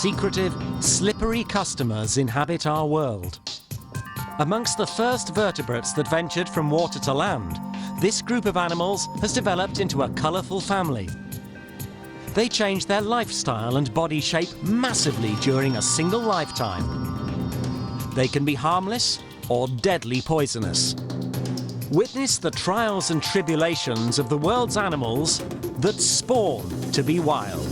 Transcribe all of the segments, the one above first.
secretive, slippery customers inhabit our world. Amongst the first vertebrates that ventured from water to land, this group of animals has developed into a colourful family. They change their lifestyle and body shape massively during a single lifetime. They can be harmless or deadly poisonous. Witness the trials and tribulations of the world's animals that spawn to be wild.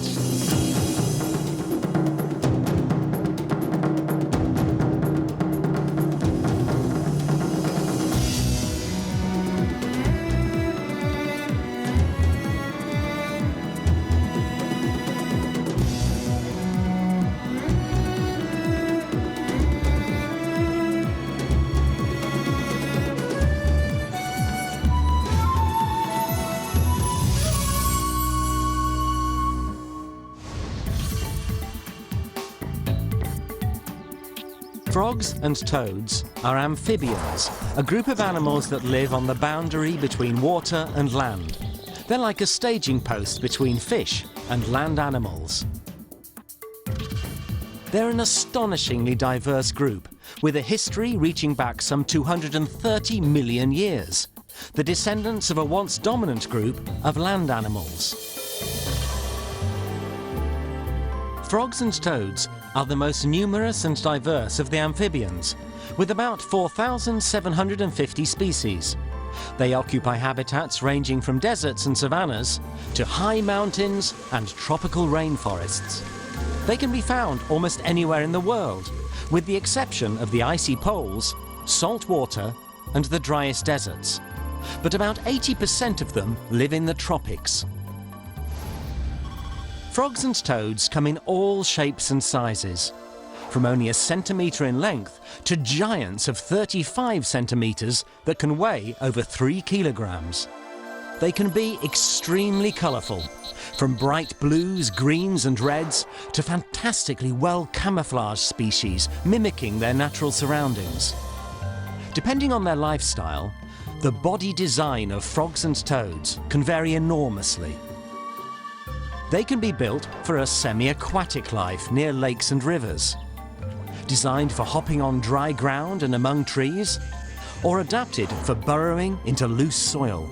Frogs and toads are amphibians, a group of animals that live on the boundary between water and land. They're like a staging post between fish and land animals. They're an astonishingly diverse group, with a history reaching back some 230 million years, the descendants of a once dominant group of land animals. Frogs and toads are the most numerous and diverse of the amphibians, with about 4,750 species. They occupy habitats ranging from deserts and savannas to high mountains and tropical rainforests. They can be found almost anywhere in the world, with the exception of the icy poles, salt water and the driest deserts. But about 80% of them live in the tropics. Frogs and toads come in all shapes and sizes, from only a centimetre in length to giants of 35 centimetres that can weigh over 3 kilograms. They can be extremely colourful, from bright blues, greens and reds to fantastically well-camouflaged species mimicking their natural surroundings. Depending on their lifestyle, the body design of frogs and toads can vary enormously. They can be built for a semi-aquatic life near lakes and rivers, designed for hopping on dry ground and among trees, or adapted for burrowing into loose soil.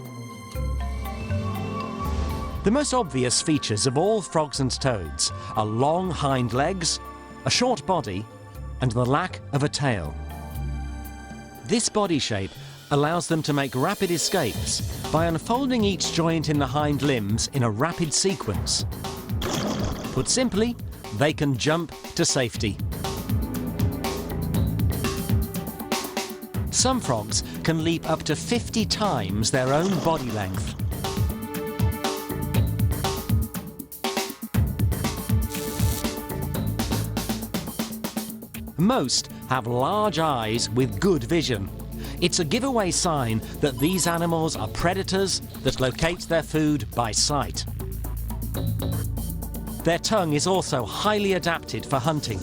The most obvious features of all frogs and toads are long hind legs, a short body, and the lack of a tail. This body shape allows them to make rapid escapes by unfolding each joint in the hind limbs in a rapid sequence. Put simply, they can jump to safety. Some frogs can leap up to 50 times their own body length. Most have large eyes with good vision. It's a giveaway sign that these animals are predators that locate their food by sight. Their tongue is also highly adapted for hunting.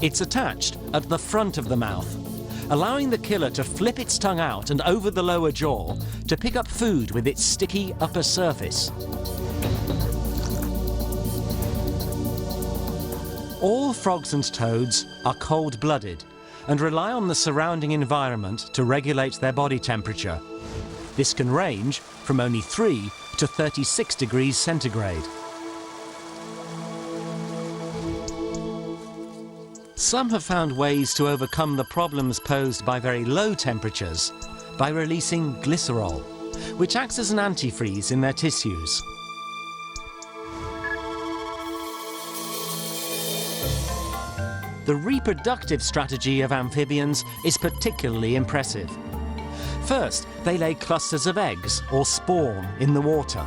It's attached at the front of the mouth, allowing the killer to flip its tongue out and over the lower jaw to pick up food with its sticky upper surface. All frogs and toads are cold-blooded and rely on the surrounding environment to regulate their body temperature. This can range from only 3 to 36 degrees centigrade. Some have found ways to overcome the problems posed by very low temperatures by releasing glycerol, which acts as an antifreeze in their tissues. The reproductive strategy of amphibians is particularly impressive. First, they lay clusters of eggs, or spawn, in the water.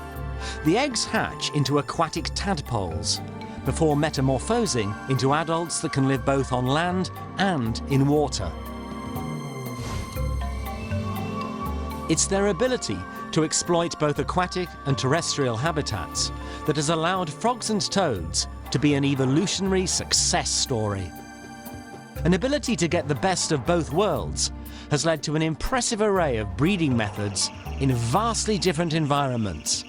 The eggs hatch into aquatic tadpoles, before metamorphosing into adults that can live both on land and in water. It's their ability to exploit both aquatic and terrestrial habitats that has allowed frogs and toads to be an evolutionary success story. An ability to get the best of both worlds has led to an impressive array of breeding methods in vastly different environments.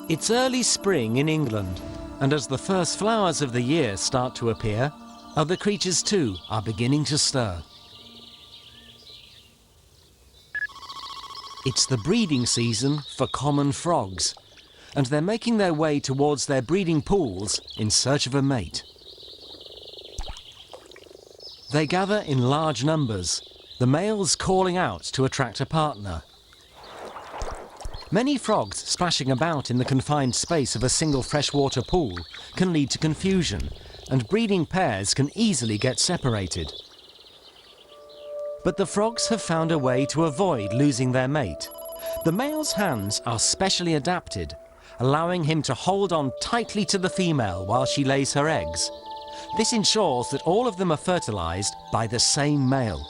It's early spring in England, and as the first flowers of the year start to appear, other creatures too are beginning to stir. It's the breeding season for common frogs, and they're making their way towards their breeding pools in search of a mate. They gather in large numbers, the males calling out to attract a partner. Many frogs splashing about in the confined space of a single freshwater pool can lead to confusion, and breeding pairs can easily get separated. But the frogs have found a way to avoid losing their mate. The male's hands are specially adapted, allowing him to hold on tightly to the female while she lays her eggs. This ensures that all of them are fertilized by the same male.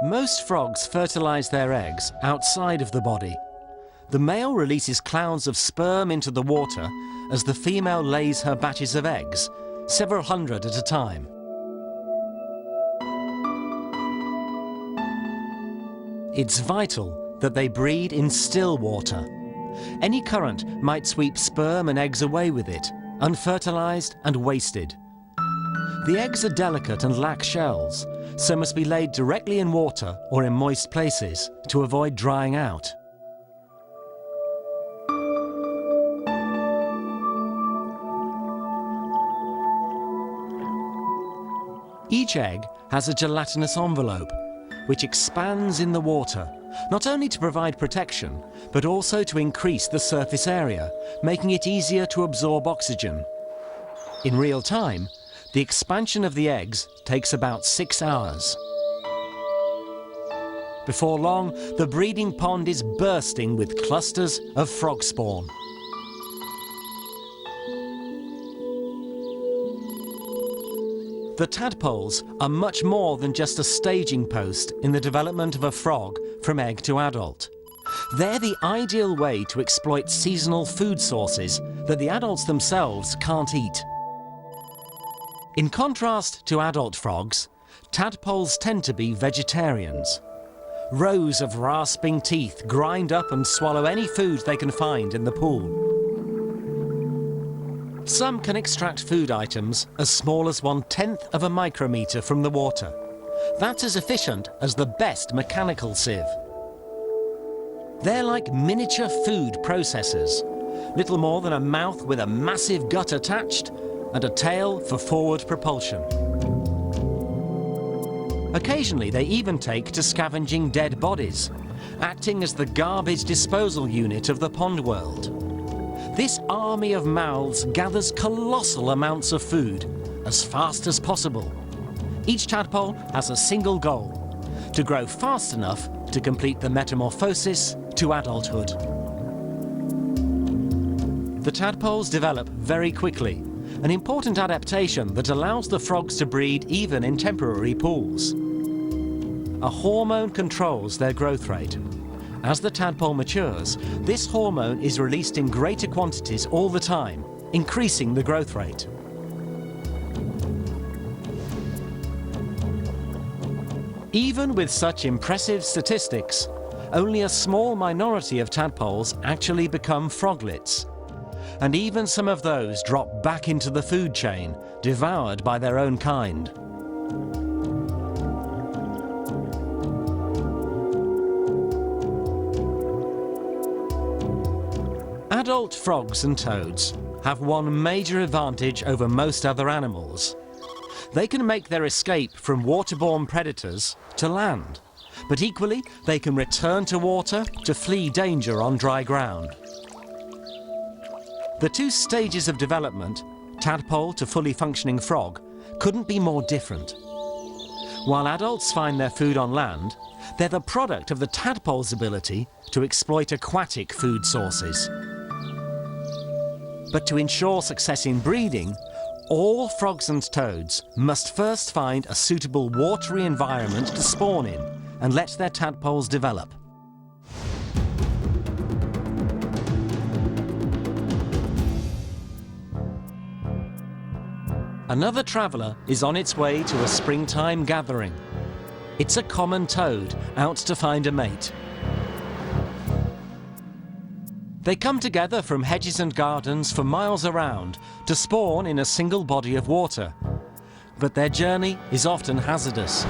Most frogs fertilize their eggs outside of the body. The male releases clouds of sperm into the water as the female lays her batches of eggs, several hundred at a time. It's vital that they breed in still water. Any current might sweep sperm and eggs away with it, unfertilized and wasted. The eggs are delicate and lack shells, so must be laid directly in water or in moist places to avoid drying out. Each egg has a gelatinous envelope, which expands in the water, not only to provide protection, but also to increase the surface area, making it easier to absorb oxygen. In real time, the expansion of the eggs takes about 6 hours. Before long, the breeding pond is bursting with clusters of frog spawn. The tadpoles are much more than just a staging post in the development of a frog from egg to adult. They're the ideal way to exploit seasonal food sources that the adults themselves can't eat. In contrast to adult frogs, tadpoles tend to be vegetarians. Rows of rasping teeth grind up and swallow any food they can find in the pool. Some can extract food items as small as 1/10 of a micrometer from the water. That's as efficient as the best mechanical sieve. They're like miniature food processors, little more than a mouth with a massive gut attached and a tail for forward propulsion. Occasionally they even take to scavenging dead bodies, acting as the garbage disposal unit of the pond world. This army of mouths gathers colossal amounts of food as fast as possible. Each tadpole has a single goal: to grow fast enough to complete the metamorphosis to adulthood. The tadpoles develop very quickly, an important adaptation that allows the frogs to breed even in temporary pools. A hormone controls their growth rate. As the tadpole matures, this hormone is released in greater quantities all the time, increasing the growth rate. Even with such impressive statistics, only a small minority of tadpoles actually become froglets. And even some of those drop back into the food chain, devoured by their own kind. Adult frogs and toads have one major advantage over most other animals. They can make their escape from waterborne predators to land, but equally they can return to water to flee danger on dry ground. The two stages of development, tadpole to fully functioning frog, couldn't be more different. While adults find their food on land, They're the product of the tadpole's ability to exploit aquatic food sources. But to ensure success in breeding, all frogs and toads must first find a suitable watery environment to spawn in and let their tadpoles develop. Another traveller is on its way to a springtime gathering. It's a common toad out to find a mate. They come together from hedges and gardens for miles around to spawn in a single body of water. But their journey is often hazardous.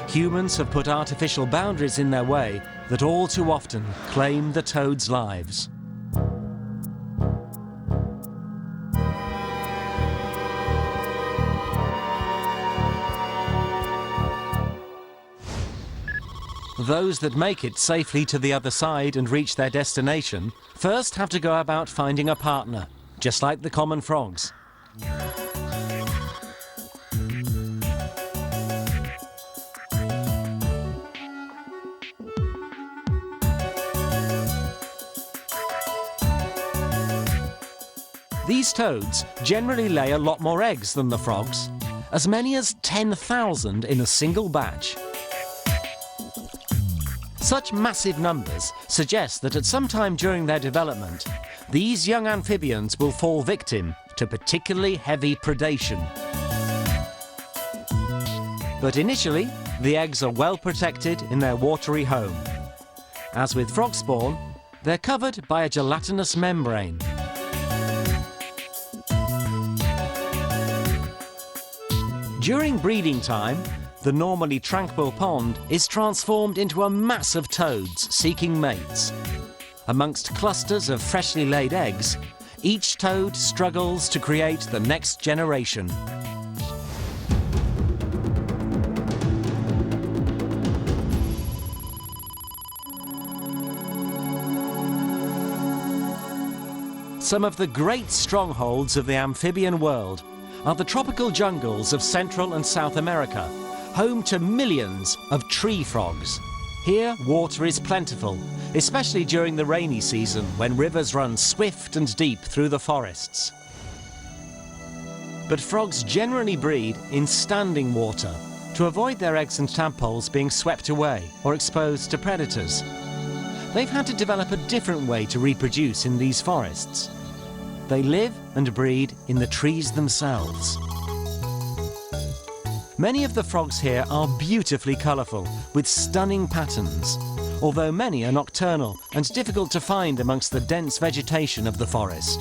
Humans have put artificial boundaries in their way that all too often claim the toads' lives. Those that make it safely to the other side and reach their destination first have to go about finding a partner, just like the common frogs. These toads generally lay a lot more eggs than the frogs, as many as 10,000 in a single batch. Such massive numbers suggest that at some time during their development, these young amphibians will fall victim to particularly heavy predation. But initially, the eggs are well protected in their watery home. As with frog spawn, they're covered by a gelatinous membrane. During breeding time, the normally tranquil pond is transformed into a mass of toads seeking mates. Amongst clusters of freshly laid eggs, each toad struggles to create the next generation. Some of the great strongholds of the amphibian world are the tropical jungles of Central and South America, home to millions of tree frogs. Here, water is plentiful, especially during the rainy season when rivers run swift and deep through the forests. But frogs generally breed in standing water to avoid their eggs and tadpoles being swept away or exposed to predators. They've had to develop a different way to reproduce in these forests. They live and breed in the trees themselves. Many of the frogs here are beautifully colourful, with stunning patterns, although many are nocturnal and difficult to find amongst the dense vegetation of the forest.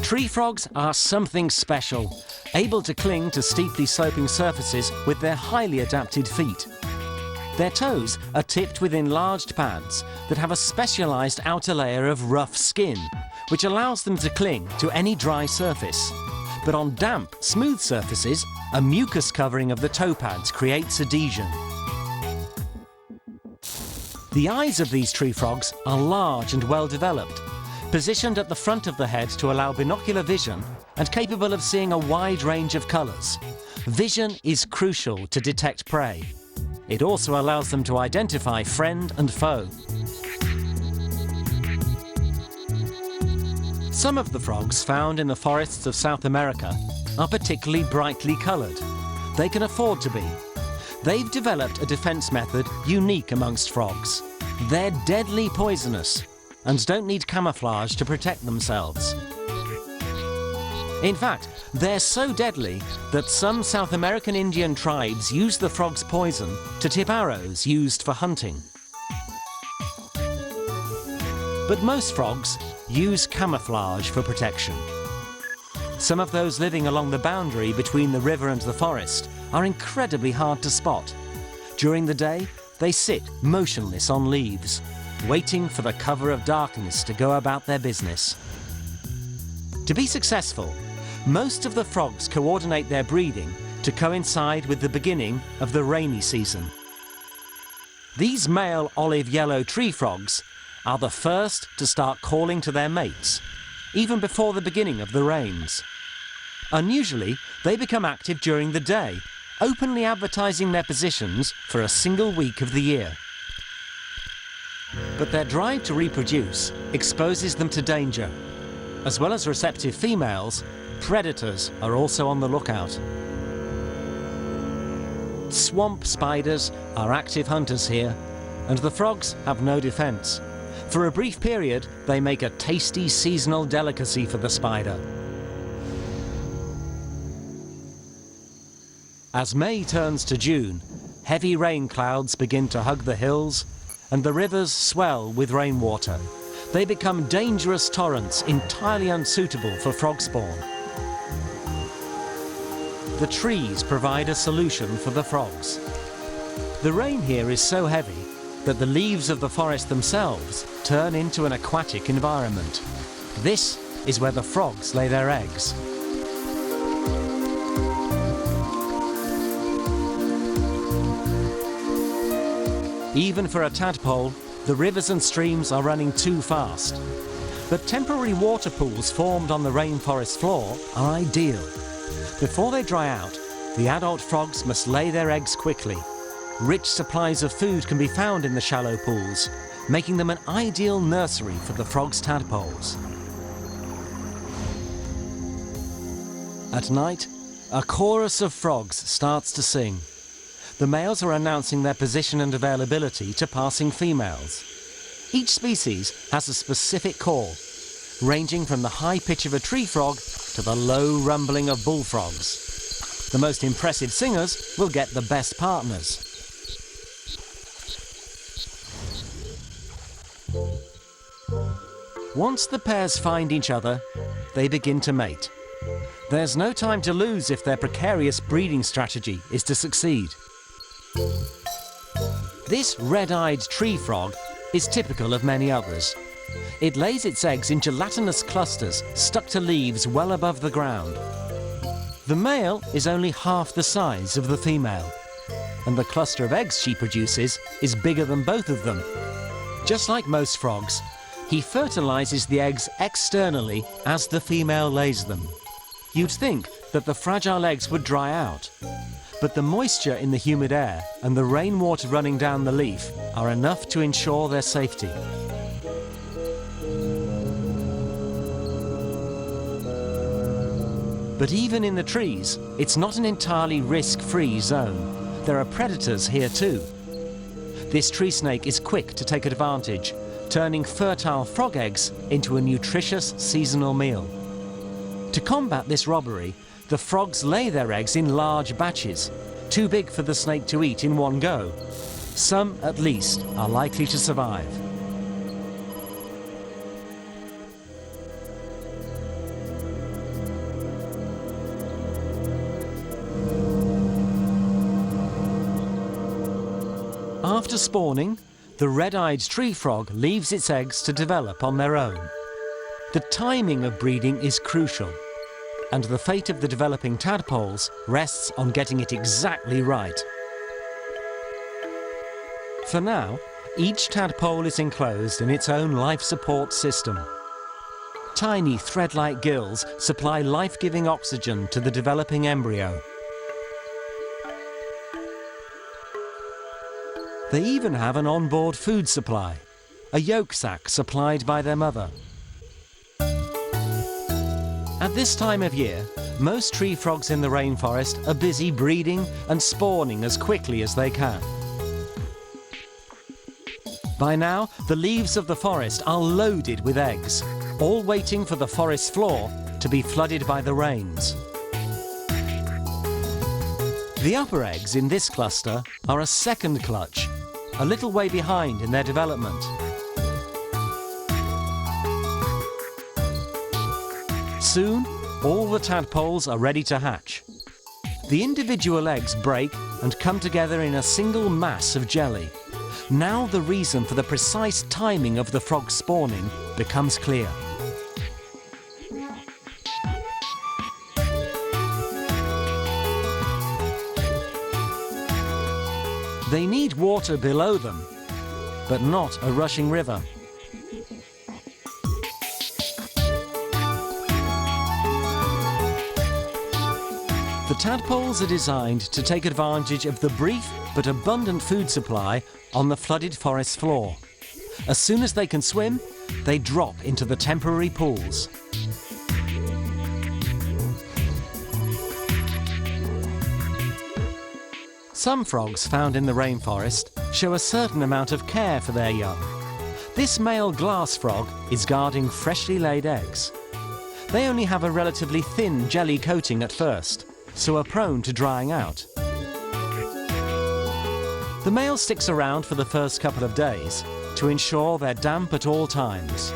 Tree frogs are something special, able to cling to steeply sloping surfaces with their highly adapted feet. Their toes are tipped with enlarged pads that have a specialised outer layer of rough skin, which allows them to cling to any dry surface. But on damp, smooth surfaces, a mucus covering of the toe pads creates adhesion. The eyes of these tree frogs are large and well developed, positioned at the front of the head to allow binocular vision and capable of seeing a wide range of colours. Vision is crucial to detect prey. It also allows them to identify friend and foe. Some of the frogs found in the forests of South America are particularly brightly coloured. They can afford to be. They've developed a defence method unique amongst frogs. They're deadly poisonous and don't need camouflage to protect themselves. In fact, they're so deadly that some South American Indian tribes use the frog's poison to tip arrows used for hunting. But most frogs use camouflage for protection. Some of those living along the boundary between the river and the forest are incredibly hard to spot. During the day, they sit motionless on leaves, waiting for the cover of darkness to go about their business. To be successful, most of the frogs coordinate their breeding to coincide with the beginning of the rainy season, These male olive-yellow tree frogs are the first to start calling to their mates, even before the beginning of the rains. Unusually, they become active during the day, openly advertising their positions for a single week of the year. But their drive to reproduce exposes them to danger. As well as receptive females, predators are also on the lookout. Swamp spiders are active hunters here, and the frogs have no defense. For a brief period, they make a tasty seasonal delicacy for the spider. As May turns to June, heavy rain clouds begin to hug the hills, and the rivers swell with rainwater. They become dangerous torrents entirely unsuitable for frog spawn. The trees provide a solution for the frogs. The rain here is so heavy that the leaves of the forest themselves turn into an aquatic environment. This is where the frogs lay their eggs. Even for a tadpole, the rivers and streams are running too fast. But temporary water pools formed on the rainforest floor are ideal. Before they dry out, the adult frogs must lay their eggs quickly. Rich supplies of food can be found in the shallow pools, making them an ideal nursery for the frogs' tadpoles. At night, a chorus of frogs starts to sing. The males are announcing their position and availability to passing females. Each species has a specific call, ranging from the high pitch of a tree frog to the low rumbling of bullfrogs. The most impressive singers will get the best partners. Once the pairs find each other, they begin to mate. There's no time to lose if their precarious breeding strategy is to succeed. This red-eyed tree frog is typical of many others. It lays its eggs in gelatinous clusters stuck to leaves well above the ground. The male is only half the size of the female, and the cluster of eggs she produces is bigger than both of them. Just like most frogs, he fertilizes the eggs externally as the female lays them. You'd think that the fragile eggs would dry out, but the moisture in the humid air and the rainwater running down the leaf are enough to ensure their safety. But even in the trees, it's not an entirely risk-free zone. There are predators here too. This tree snake is quick to take advantage, turning fertile frog eggs into a nutritious seasonal meal. To combat this robbery, the frogs lay their eggs in large batches, too big for the snake to eat in one go. Some, at least, are likely to survive. After spawning, the red-eyed tree frog leaves its eggs to develop on their own. The timing of breeding is crucial, and the fate of the developing tadpoles rests on getting it exactly right. For now, each tadpole is enclosed in its own life support system. Tiny thread-like gills supply life-giving oxygen to the developing embryo. They even have an onboard food supply, a yolk sac supplied by their mother. At this time of year, most tree frogs in the rainforest are busy breeding and spawning as quickly as they can. By now, the leaves of the forest are loaded with eggs, all waiting for the forest floor to be flooded by the rains. The upper eggs in this cluster are a second clutch, a little way behind in their development. Soon, all the tadpoles are ready to hatch. The individual eggs break and come together in a single mass of jelly. Now the reason for the precise timing of the frog spawning becomes clear. They need water below them, but not a rushing river. The tadpoles are designed to take advantage of the brief but abundant food supply on the flooded forest floor. As soon as they can swim, they drop into the temporary pools. Some frogs found in the rainforest show a certain amount of care for their young. This male glass frog is guarding freshly laid eggs. They only have a relatively thin jelly coating at first, so are prone to drying out. The male sticks around for the first couple of days to ensure they're damp at all times.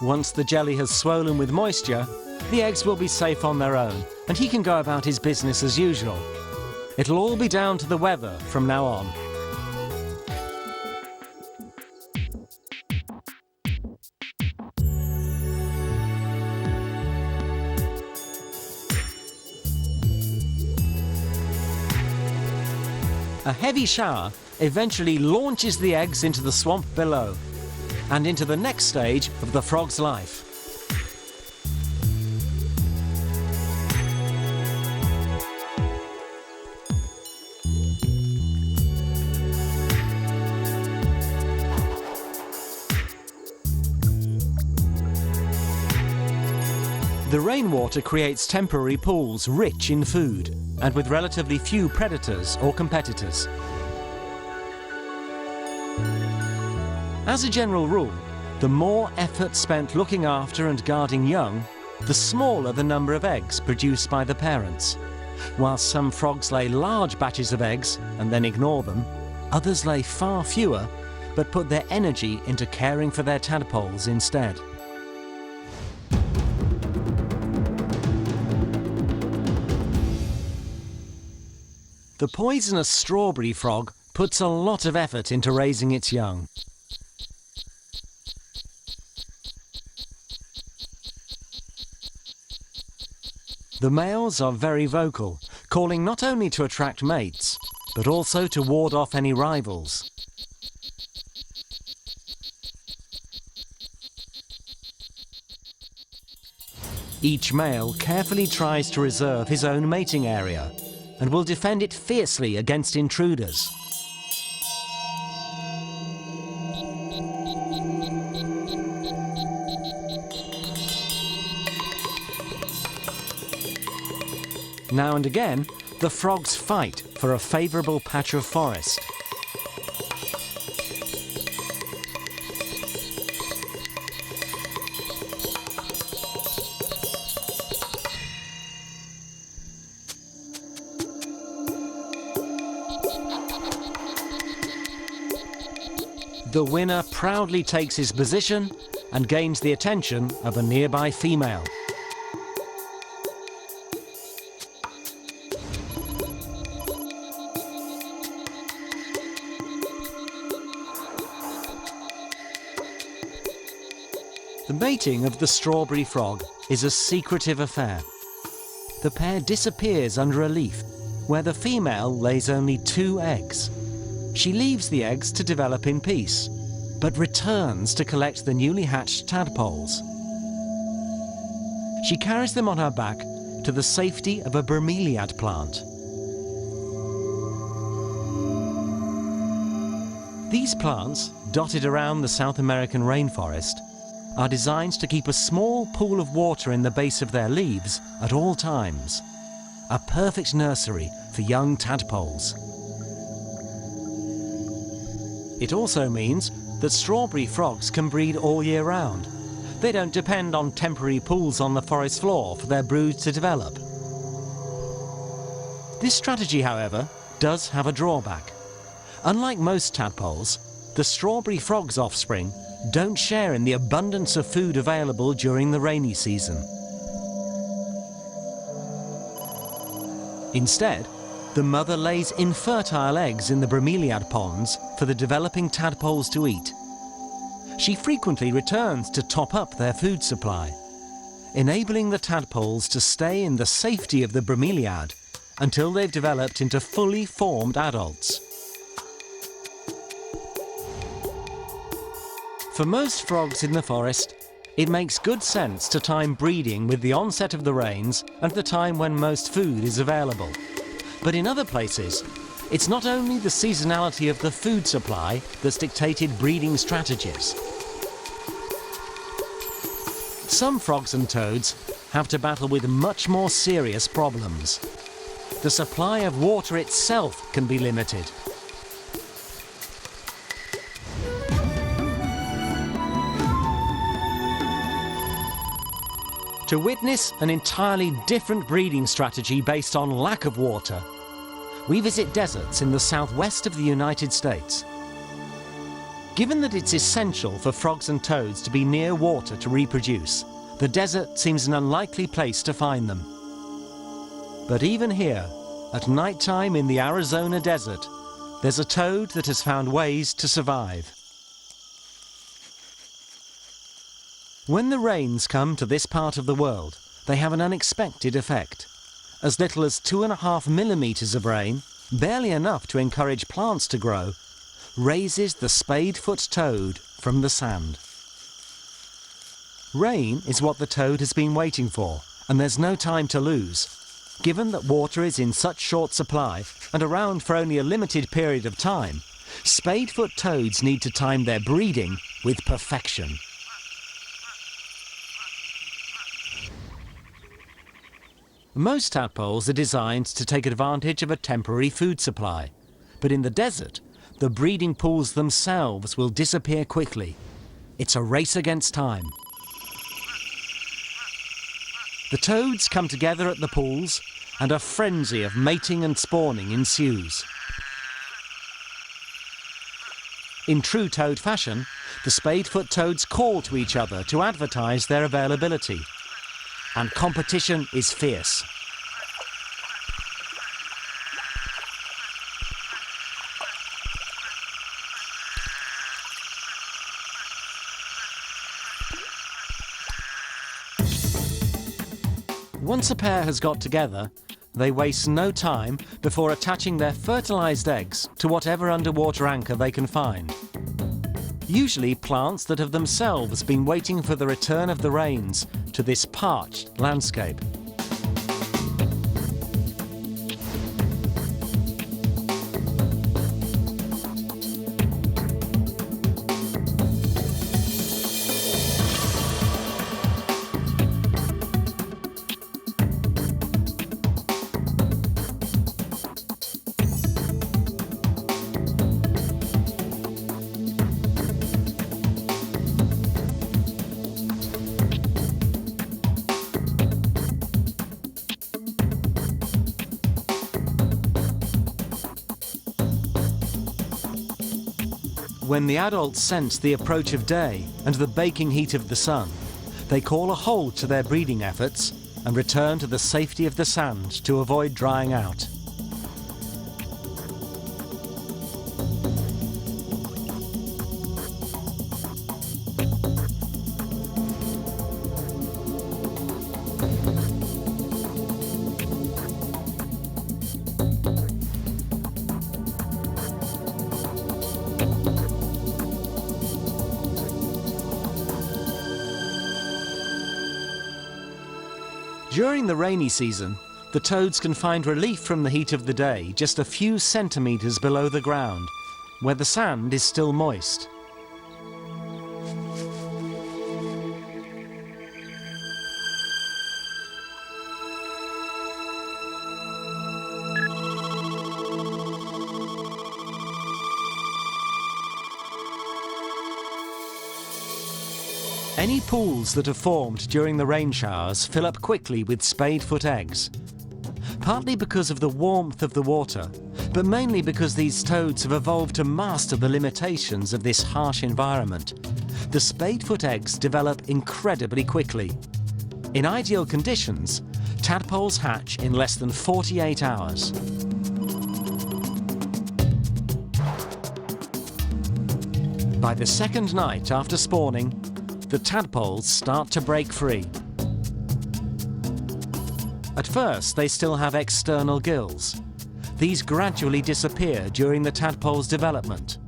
Once the jelly has swollen with moisture, the eggs will be safe on their own, and he can go about his business as usual. It'll all be down to the weather from now on. A heavy shower eventually launches the eggs into the swamp below and into the next stage of the frog's life. The rainwater creates temporary pools rich in food and with relatively few predators or competitors. As a general rule, the more effort spent looking after and guarding young, the smaller the number of eggs produced by the parents. While some frogs lay large batches of eggs and then ignore them, others lay far fewer but put their energy into caring for their tadpoles instead. The poisonous strawberry frog puts a lot of effort into raising its young. The males are very vocal, calling not only to attract mates, but also to ward off any rivals. Each male carefully tries to reserve his own mating area and will defend it fiercely against intruders. Now and again, the frogs fight for a favourable patch of forest. The winner proudly takes his position and gains the attention of a nearby female. The mating of the strawberry frog is a secretive affair. The pair disappears under a leaf, where the female lays only 2 eggs. She leaves the eggs to develop in peace, but returns to collect the newly hatched tadpoles. She carries them on her back to the safety of a bromeliad plant. These plants, dotted around the South American rainforest, are designed to keep a small pool of water in the base of their leaves at all times. A perfect nursery for young tadpoles. It also means that strawberry frogs can breed all year round. They don't depend on temporary pools on the forest floor for their broods to develop. This strategy, however, does have a drawback. Unlike most tadpoles, the strawberry frog's offspring don't share in the abundance of food available during the rainy season. Instead, the mother lays infertile eggs in the bromeliad ponds for the developing tadpoles to eat. She frequently returns to top up their food supply, enabling the tadpoles to stay in the safety of the bromeliad until they've developed into fully formed adults. For most frogs in the forest, it makes good sense to time breeding with the onset of the rains and the time when most food is available. But in other places, it's not only the seasonality of the food supply that's dictated breeding strategies. Some frogs and toads have to battle with much more serious problems. The supply of water itself can be limited. To witness an entirely different breeding strategy based on lack of water, we visit deserts in the southwest of the United States. Given that it's essential for frogs and toads to be near water to reproduce, the desert seems an unlikely place to find them. But even here, at night time in the Arizona desert, there's a toad that has found ways to survive. When the rains come to this part of the world, they have an unexpected effect. As little as 2.5 millimeters of rain, barely enough to encourage plants to grow, raises the spadefoot toad from the sand. Rain is what the toad has been waiting for, and there's no time to lose. Given that water is in such short supply and around for only a limited period of time, spadefoot toads need to time their breeding with perfection. Most tadpoles are designed to take advantage of a temporary food supply, but in the desert, the breeding pools themselves will disappear quickly. It's a race against time. The toads come together at the pools, and a frenzy of mating and spawning ensues. In true toad fashion, the spadefoot toads call to each other to advertise their availability. And competition is fierce. Once a pair has got together, they waste no time before attaching their fertilized eggs to whatever underwater anchor they can find. Usually plants that have themselves been waiting for the return of the rains to this parched landscape. When the adults sense the approach of day and the baking heat of the sun, they call a halt to their breeding efforts and return to the safety of the sand to avoid drying out. During the rainy season, the toads can find relief from the heat of the day just a few centimeters below the ground, where the sand is still moist. Any pools that are formed during the rain showers fill up quickly with spadefoot eggs. Partly because of the warmth of the water, but mainly because these toads have evolved to master the limitations of this harsh environment. The spadefoot eggs develop incredibly quickly. In ideal conditions, tadpoles hatch in less than 48 hours. By the second night after spawning, the tadpoles start to break free. A At first, they still have external gills. These gradually disappear during the tadpole's development.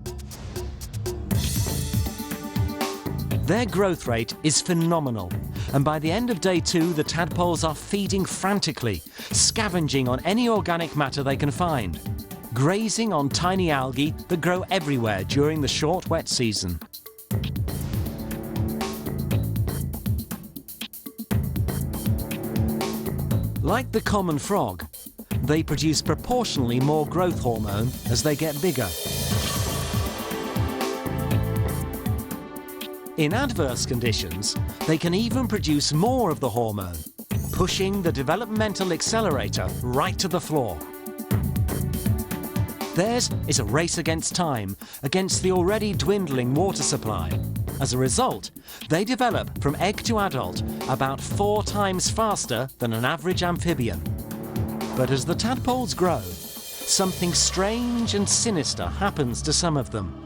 Their growth rate is phenomenal, and by the end of day 2, the tadpoles are feeding frantically, scavenging on any organic matter they can find, grazing on tiny algae that grow everywhere during the short wet season. Like the common frog, they produce proportionally more growth hormone as they get bigger. In adverse conditions, they can even produce more of the hormone, pushing the developmental accelerator right to the floor. Theirs is a race against time, against the already dwindling water supply. As a result, they develop from egg to adult about 4 times faster than an average amphibian. But as the tadpoles grow, something strange and sinister happens to some of them.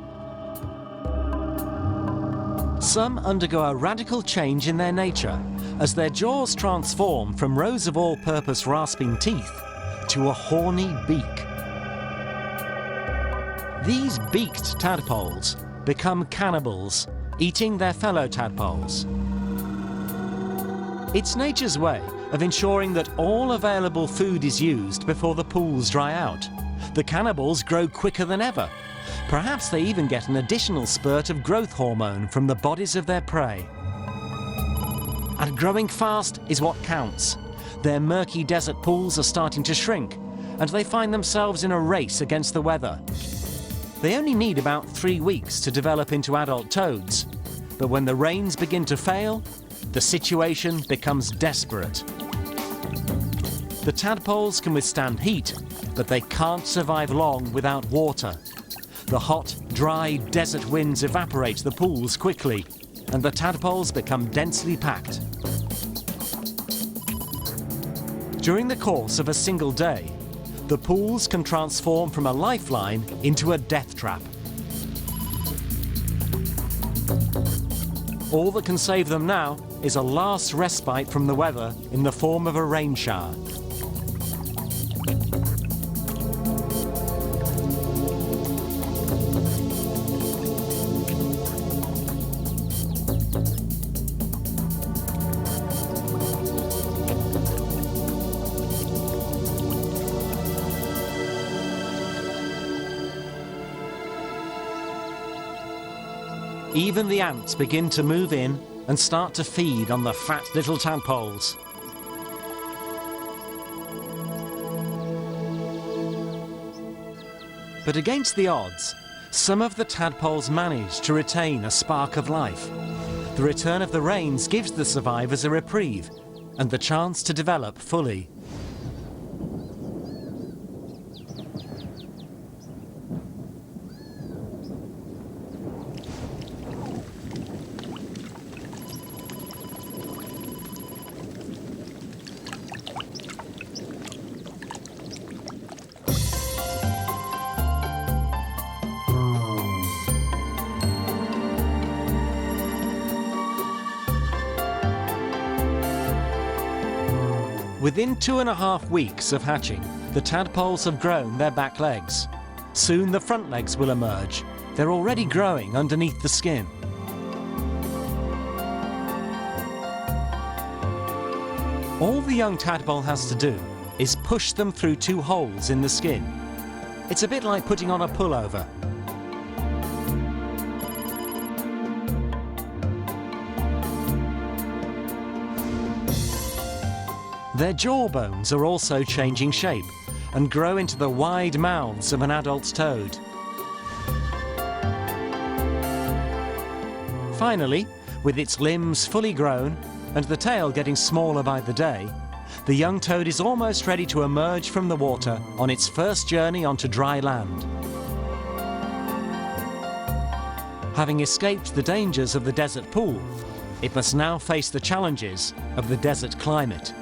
Some undergo a radical change in their nature as their jaws transform from rows of all-purpose rasping teeth to a horny beak. These beaked tadpoles become cannibals, eating their fellow tadpoles. It's nature's way of ensuring that all available food is used before the pools dry out. The cannibals grow quicker than ever. Perhaps they even get an additional spurt of growth hormone from the bodies of their prey. And growing fast is what counts. Their murky desert pools are starting to shrink, and they find themselves in a race against the weather. They only need about 3 weeks to develop into adult toads, but when the rains begin to fail, the situation becomes desperate. The tadpoles can withstand heat, but they can't survive long without water. The hot, dry desert winds evaporate the pools quickly, and the tadpoles become densely packed. During the course of a single day, the pools can transform from a lifeline into a death trap. All that can save them now is a last respite from the weather in the form of a rain shower. Even the ants begin to move in and start to feed on the fat little tadpoles. But against the odds, some of the tadpoles manage to retain a spark of life. The return of the rains gives the survivors a reprieve and the chance to develop fully. Within 2.5 weeks of hatching, the tadpoles have grown their back legs. Soon the front legs will emerge. They're already growing underneath the skin. All the young tadpole has to do is push them through 2 holes in the skin. It's a bit like putting on a pullover. Their jaw bones are also changing shape and grow into the wide mouths of an adult toad. Finally, with its limbs fully grown and the tail getting smaller by the day, the young toad is almost ready to emerge from the water on its first journey onto dry land. Having escaped the dangers of the desert pool, it must now face the challenges of the desert climate.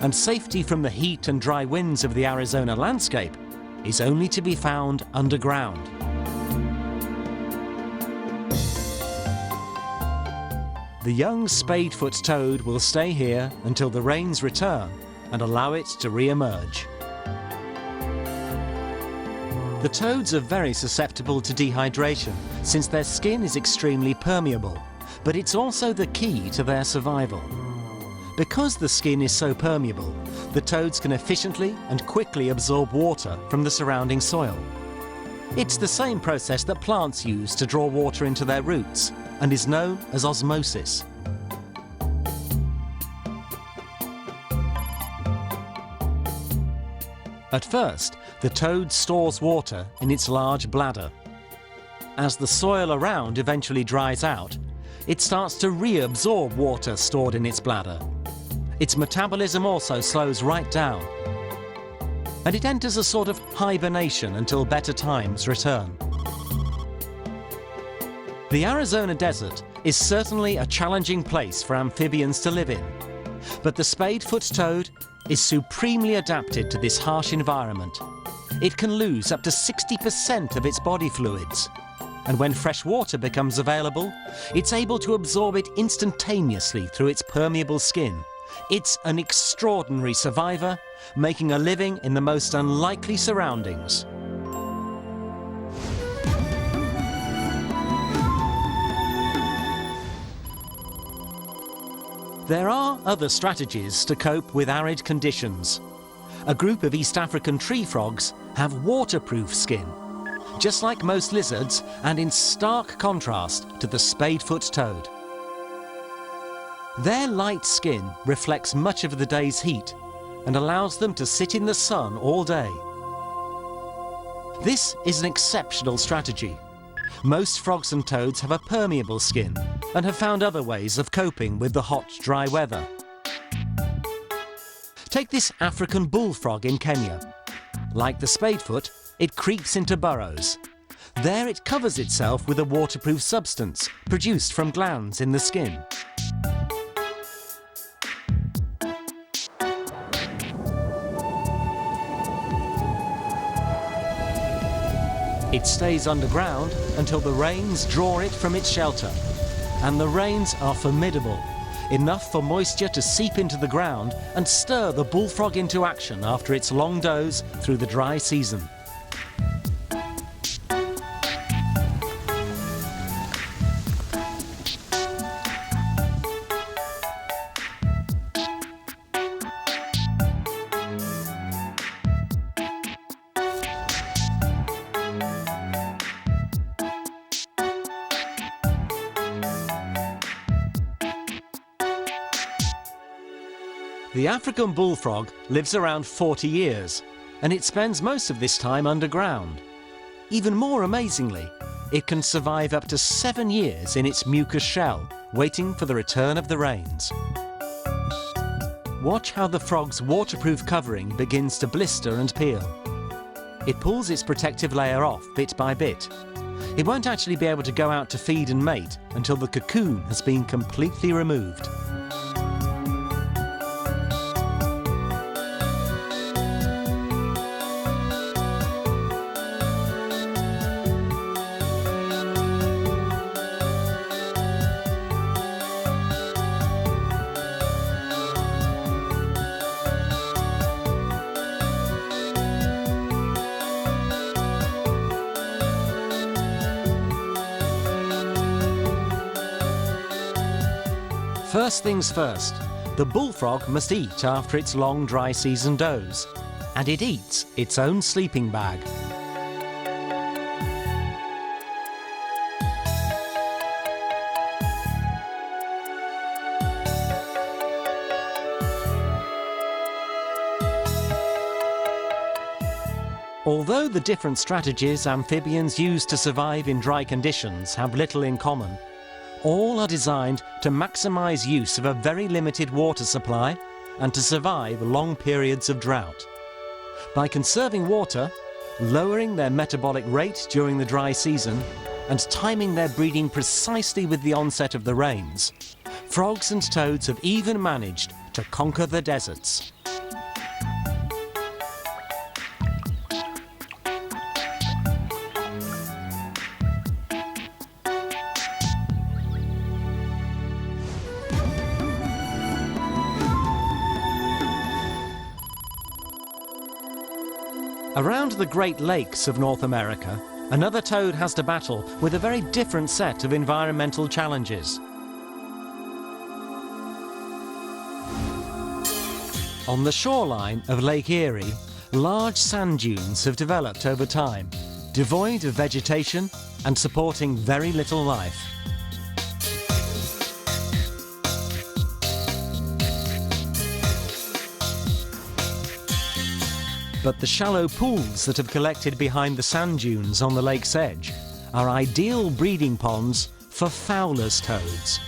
And safety from the heat and dry winds of the Arizona landscape is only to be found underground. The young Spadefoot toad will stay here until the rains return and allow it to re-emerge. The toads are very susceptible to dehydration since their skin is extremely permeable, but it's also the key to their survival. Because the skin is so permeable, the toads can efficiently and quickly absorb water from the surrounding soil. It's the same process that plants use to draw water into their roots and is known as osmosis. At first, the toad stores water in its large bladder. As the soil around eventually dries out, it starts to reabsorb water stored in its bladder. Its metabolism also slows right down, and it enters a sort of hibernation until better times return. The Arizona desert is certainly a challenging place for amphibians to live in, but the spadefoot toad is supremely adapted to this harsh environment. It can lose up to 60% of its body fluids, and when fresh water becomes available, it's able to absorb it instantaneously through its permeable skin. It's an extraordinary survivor, making a living in the most unlikely surroundings. There are other strategies to cope with arid conditions. A group of East African tree frogs have waterproof skin, just like most lizards and in stark contrast to the spadefoot toad. Their light skin reflects much of the day's heat and allows them to sit in the sun all day. This is an exceptional strategy. Most frogs and toads have a permeable skin and have found other ways of coping with the hot, dry weather. Take this African bullfrog in Kenya. Like the spadefoot, it creeps into burrows. There it covers itself with a waterproof substance produced from glands in the skin. It stays underground until the rains draw it from its shelter. And the rains are formidable, enough for moisture to seep into the ground and stir the bullfrog into action after its long doze through the dry season. The African bullfrog lives around 40 years, and it spends most of this time underground. Even more amazingly, it can survive up to 7 years in its mucus shell, waiting for the return of the rains. Watch how the frog's waterproof covering begins to blister and peel. It pulls its protective layer off bit by bit. It won't actually be able to go out to feed and mate until the cocoon has been completely removed. First things first, the bullfrog must eat after its long dry season doze, and it eats its own sleeping bag. Although the different strategies amphibians use to survive in dry conditions have little in common, all are designed to maximize use of a very limited water supply and to survive long periods of drought. By conserving water, lowering their metabolic rate during the dry season, and timing their breeding precisely with the onset of the rains, frogs and toads have even managed to conquer the deserts. Around the Great Lakes of North America, another toad has to battle with a very different set of environmental challenges. On the shoreline of Lake Erie, large sand dunes have developed over time, devoid of vegetation and supporting very little life. But the shallow pools that have collected behind the sand dunes on the lake's edge are ideal breeding ponds for Fowler's toads.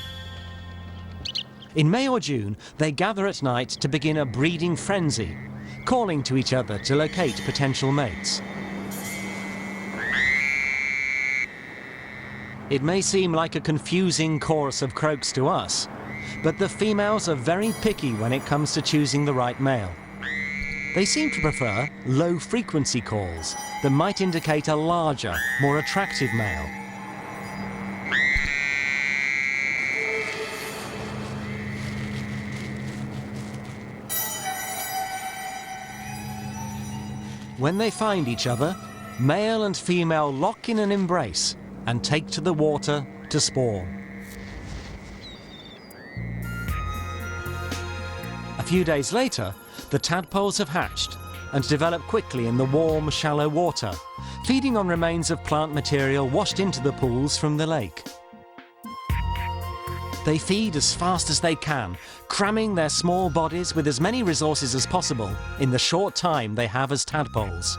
In May or June, they gather at night to begin a breeding frenzy, calling to each other to locate potential mates. It may seem like a confusing chorus of croaks to us, but the females are very picky when it comes to choosing the right male. They seem to prefer low-frequency calls that might indicate a larger, more attractive male. When they find each other, male and female lock in an embrace and take to the water to spawn. A few days later, the tadpoles have hatched and develop quickly in the warm, shallow water, feeding on remains of plant material washed into the pools from the lake. They feed as fast as they can, cramming their small bodies with as many resources as possible in the short time they have as tadpoles.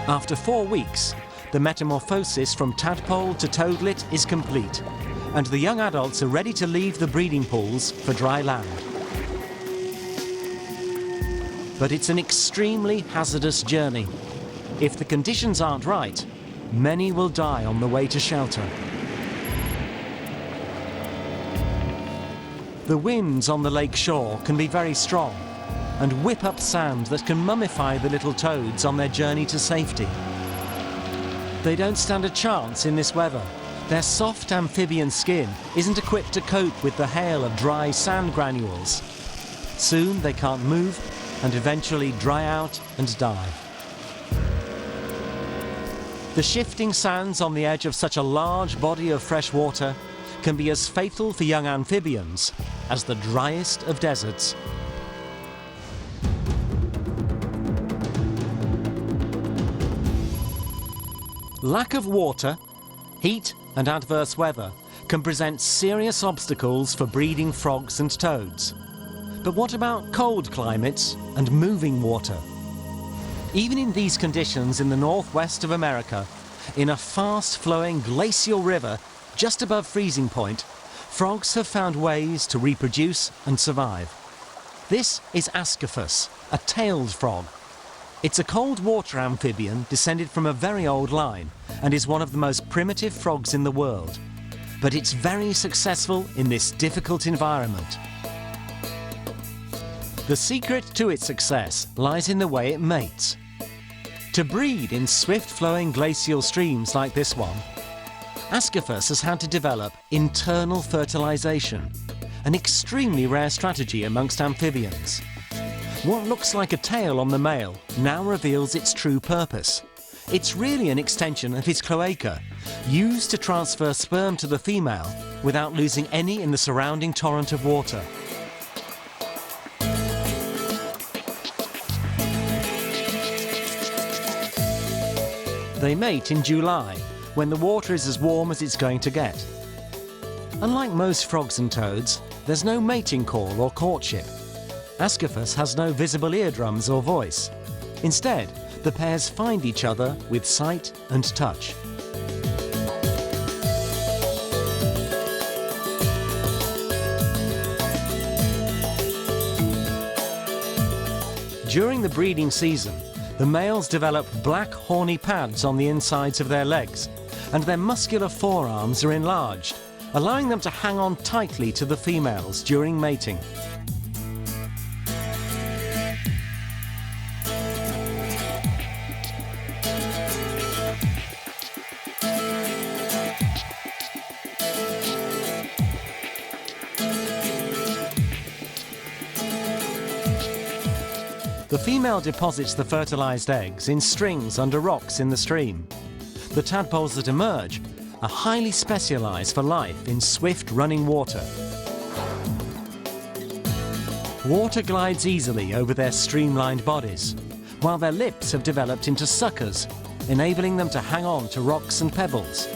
After 4 weeks, the metamorphosis from tadpole to toadlet is complete, and the young adults are ready to leave the breeding pools for dry land. But it's an extremely hazardous journey. If the conditions aren't right, many will die on the way to shelter. The winds on the lake shore can be very strong and whip up sand that can mummify the little toads on their journey to safety. They don't stand a chance in this weather. Their soft amphibian skin isn't equipped to cope with the hail of dry sand granules. Soon they can't move and eventually dry out and die. The shifting sands on the edge of such a large body of fresh water can be as fatal for young amphibians as the driest of deserts. Lack of water, heat and adverse weather can present serious obstacles for breeding frogs and toads. But what about cold climates and moving water? Even in these conditions in the northwest of America, in a fast-flowing glacial river just above freezing point, frogs have found ways to reproduce and survive. This is Ascaphus, a tailed frog. It's a cold water amphibian descended from a very old line and is one of the most primitive frogs in the world. But it's very successful in this difficult environment. The secret to its success lies in the way it mates. To breed in swift-flowing glacial streams like this one, Ascaphus has had to develop internal fertilization, an extremely rare strategy amongst amphibians. What looks like a tail on the male now reveals its true purpose. It's really an extension of his cloaca, used to transfer sperm to the female without losing any in the surrounding torrent of water. They mate in July, when the water is as warm as it's going to get. Unlike most frogs and toads, there's no mating call or courtship. Ascaphus has no visible eardrums or voice. Instead, the pairs find each other with sight and touch. During the breeding season, the males develop black horny pads on the insides of their legs, and their muscular forearms are enlarged, allowing them to hang on tightly to the females during mating. The female deposits the fertilized eggs in strings under rocks in the stream. The tadpoles that emerge are highly specialized for life in swift running water. Water glides easily over their streamlined bodies, while their lips have developed into suckers, enabling them to hang on to rocks and pebbles.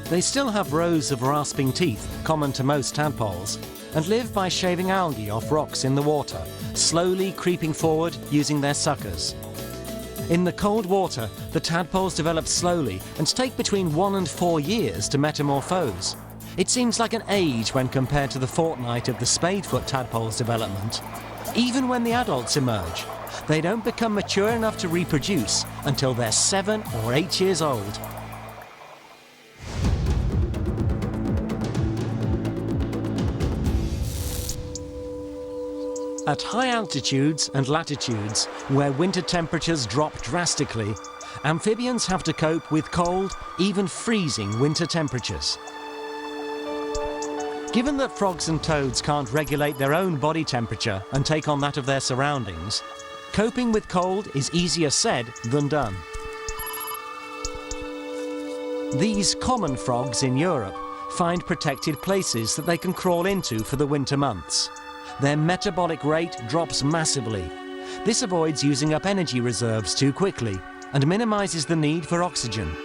They still have rows of rasping teeth, common to most tadpoles, and live by shaving algae off rocks in the water, slowly creeping forward using their suckers. In the cold water, the tadpoles develop slowly and take between 1 and 4 years to metamorphose. It seems like an age when compared to the fortnight of the Spadefoot tadpole's development. Even when the adults emerge, they don't become mature enough to reproduce until they're 7 or 8 years old. At high altitudes and latitudes, where winter temperatures drop drastically, amphibians have to cope with cold, even freezing winter temperatures. Given that frogs and toads can't regulate their own body temperature and take on that of their surroundings, coping with cold is easier said than done. These common frogs in Europe find protected places that they can crawl into for the winter months. Their metabolic rate drops massively. This avoids using up energy reserves too quickly and minimizes the need for oxygen.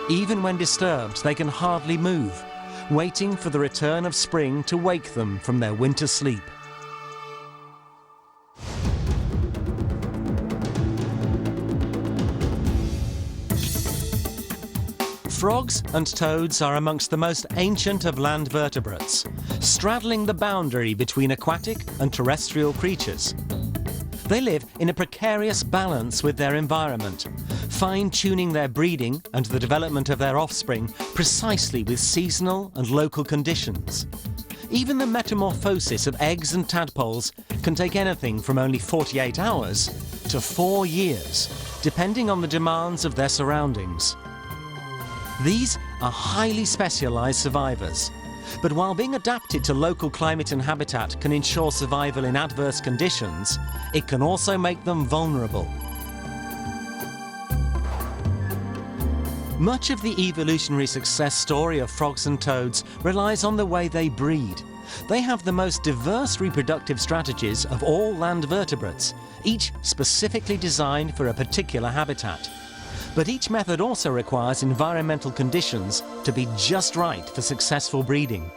Even when disturbed, they can hardly move, waiting for the return of spring to wake them from their winter sleep. Frogs and toads are amongst the most ancient of land vertebrates, straddling the boundary between aquatic and terrestrial creatures. They live in a precarious balance with their environment, fine-tuning their breeding and the development of their offspring precisely with seasonal and local conditions. Even the metamorphosis of eggs and tadpoles can take anything from only 48 hours to 4 years, depending on the demands of their surroundings. These are highly specialized survivors, but while being adapted to local climate and habitat can ensure survival in adverse conditions, it can also make them vulnerable. Much of the evolutionary success story of frogs and toads relies on the way they breed. They have the most diverse reproductive strategies of all land vertebrates, each specifically designed for a particular habitat. But each method also requires environmental conditions to be just right for successful breeding.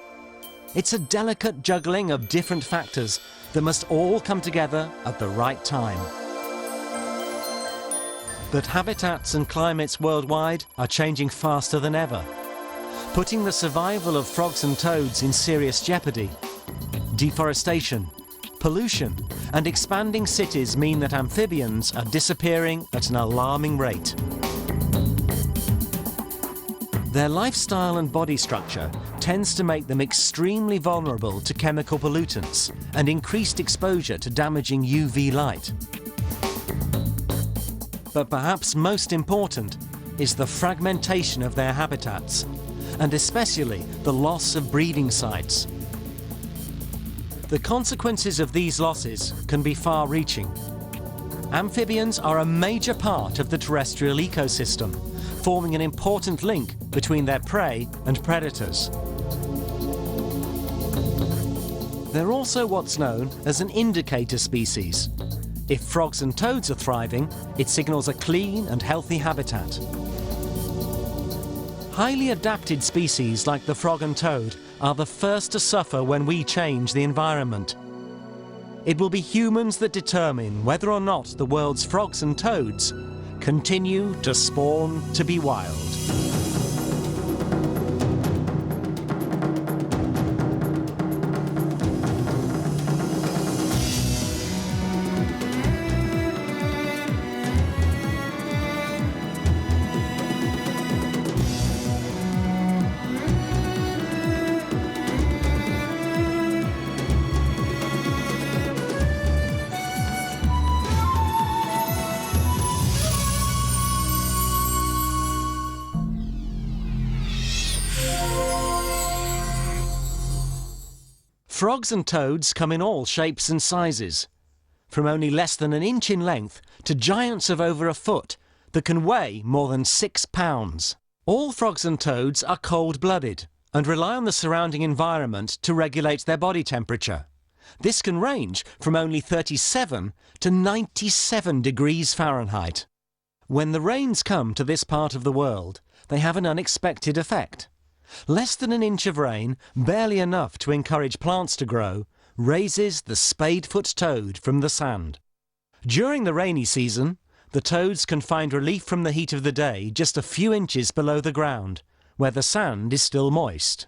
It's a delicate juggling of different factors that must all come together at the right time. But habitats and climates worldwide are changing faster than ever, putting the survival of frogs and toads in serious jeopardy. Deforestation, pollution, and expanding cities mean that amphibians are disappearing at an alarming rate. Their lifestyle and body structure tends to make them extremely vulnerable to chemical pollutants and increased exposure to damaging UV light. But perhaps most important is the fragmentation of their habitats, and especially the loss of breeding sites. The consequences of these losses can be far-reaching. Amphibians are a major part of the terrestrial ecosystem, forming an important link between their prey and predators. They're also what's known as an indicator species. If frogs and toads are thriving, it signals a clean and healthy habitat. Highly adapted species like the frog and toad are the first to suffer when we change the environment. It will be humans that determine whether or not the world's frogs and toads continue to spawn to be wild. Frogs and toads come in all shapes and sizes, from only less than an inch in length to giants of over a foot that can weigh more than 6 pounds. All frogs and toads are cold-blooded and rely on the surrounding environment to regulate their body temperature. This can range from only 37 to 97 degrees Fahrenheit. When the rains come to this part of the world, they have an unexpected effect. Less than an inch of rain, barely enough to encourage plants to grow, raises the spadefoot toad from the sand. During the rainy season, the toads can find relief from the heat of the day just a few inches below the ground, where the sand is still moist.